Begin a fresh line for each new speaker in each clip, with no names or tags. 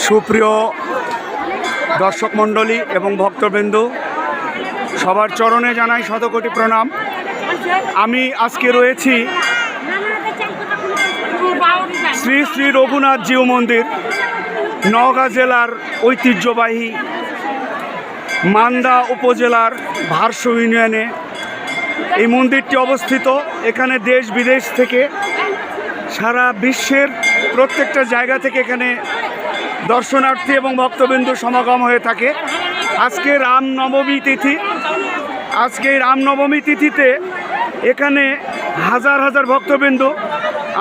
সুপ্রিয় দর্শক মণ্ডলী এবং ভক্তবৃন্দ, সবার চরণে জানাই শতকোটি প্রণাম। আমি আজকে রয়েছি শ্রী শ্রী রঘুনাথ জিউ মন্দির, নওগাঁ জেলার ঐতিহ্যবাহী মান্দা উপজেলার ভারসু ইউনিয়নে এই মন্দিরটি অবস্থিত। এখানে দেশ বিদেশ থেকে, সারা বিশ্বের প্রত্যেকটা জায়গা থেকে এখানে দর্শনার্থী এবং ভক্তবৃন্দ সমাগম হয়ে থাকে। আজকে রামনবমী তিথি। আজকে এই রামনবমী তিথিতে এখানে হাজার হাজার ভক্তবৃন্দ।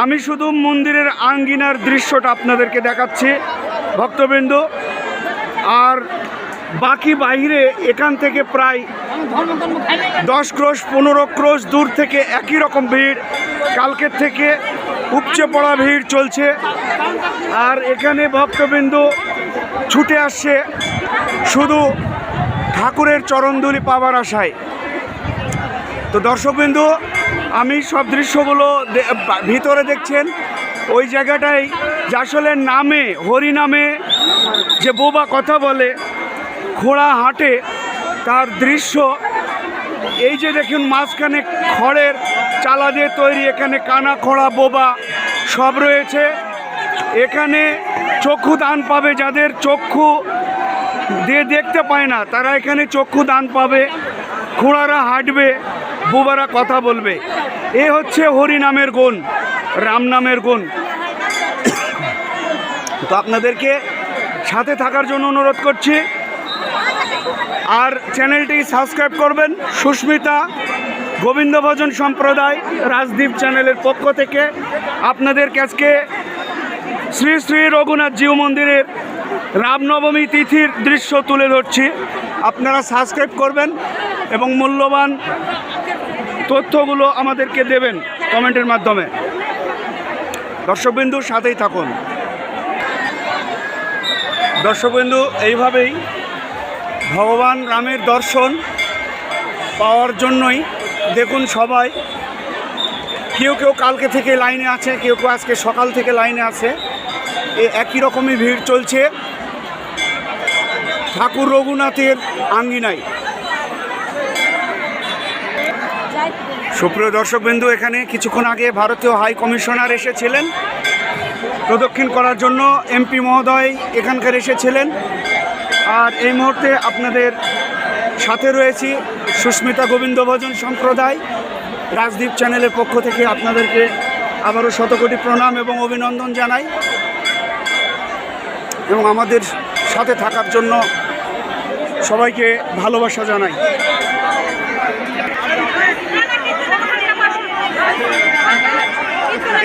আমি শুধু মন্দিরের আঙ্গিনার দৃশ্যটা আপনাদেরকে দেখাচ্ছি ভক্তবৃন্দ, আর বাকি বাইরে এখান থেকে প্রায় 10 ক্রোশ 15 ক্রোশ দূর থেকে একই রকম ভিড়, কালকের থেকে উপচে পড়া ভিড় চলছে। আর এখানে ভক্তবৃন্দ ছুটে আসছে শুধু ঠাকুরের চরণধুলি পাবার আশায়। তো দর্শকবৃন্দ, আমি সব দৃশ্যগুলো ভিতরে দেখছেন ওই জায়গাটায় যে আসলে নামে হরি নামে যে বোবা কথা বলে, ঘোড়া হাঁটে, তার দৃশ্য এই যে দেখুন মাঝখানে খড়ের চালা দিয়ে তৈরি, এখানে কানা খোড়া বোবা সব রয়েছে। এখানে চক্ষু দান পাবে, যাদের চক্ষু দিয়ে দেখতে পায় না তারা এখানে চক্ষু দান পাবে। ঘোড়ারা হাঁটবে, বোবারা কথা বলবে। এ হচ্ছে হরি নামের গুণ, রাম নামের গুণ। তো আপনাদেরকে সাথে থাকার জন্য অনুরোধ করছি, আর চ্যানেলটি সাবস্ক্রাইব করবেন। সুস্মিতা গোবিন্দ ভজন সম্প্রদায় রাজদীপ চ্যানেলের পক্ষ থেকে আপনাদেরকে আজকে শ্রী শ্রী রঘুনাথ জিউ মন্দিরের রামনবমী তিথির দৃশ্য তুলে ধরছি। আপনারা সাবস্ক্রাইব করবেন এবং মূল্যবান তথ্যগুলো আমাদেরকে দেবেন কমেন্টের মাধ্যমে। দর্শকবিন্দুর সাথেই থাকুন। দর্শকবিন্দু, এইভাবেই ভগবান রামের দর্শন পাওয়ার জন্যই দেখুন সবাই, কেউ কেউ কালকে থেকে লাইনে আছে, কেউ কেউ আজকে সকাল থেকে লাইনে আছে। এই একই রকমই ভিড় চলছে ঠাকুর রঘুনাথের আঙ্গিনায়। সুপ্রিয় দর্শকবৃন্দু, এখানে কিছুক্ষণ আগে ভারতীয় হাই কমিশনার এসেছিলেন প্রদক্ষিণ করার জন্য। এমপি মহোদয় এখানকার এসেছিলেন। আর এই মুহূর্তে আপনাদের সাথে রয়েছি সুস্মিতা গোবিন্দ ভজন সম্প্রদায় রাজদীপ চ্যানেলের পক্ষ থেকে। আপনাদেরকে আবারও শতকোটি প্রণাম এবং অভিনন্দন জানাই এবং আমাদের সাথে থাকার জন্য সবাইকে ভালোবাসা জানাই।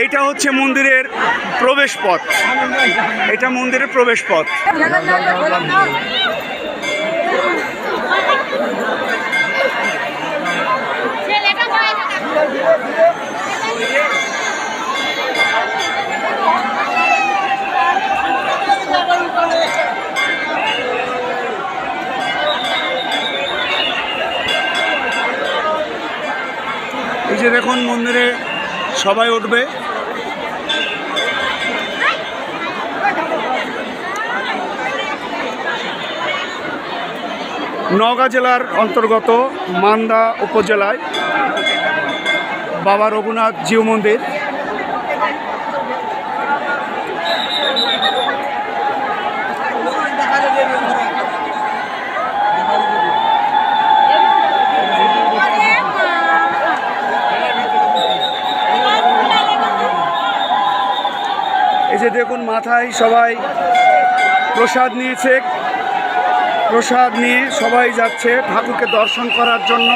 এটা হচ্ছে মন্দিরের প্রবেশ পথ, এটা মন্দিরের প্রবেশ পথ। এই যে দেখুন মন্দিরে সবাই উঠবে। নওগাঁ জেলার অন্তর্গত মান্দা উপজেলায় বাবা রঘুনাথ জিউ মন্দির। এই যে দেখুন মাথায় সবাই প্রসাদ নিয়েছে, প্রসাদ নিয়ে সবাই যাচ্ছে ঠাকুরকে দর্শন করার জন্য।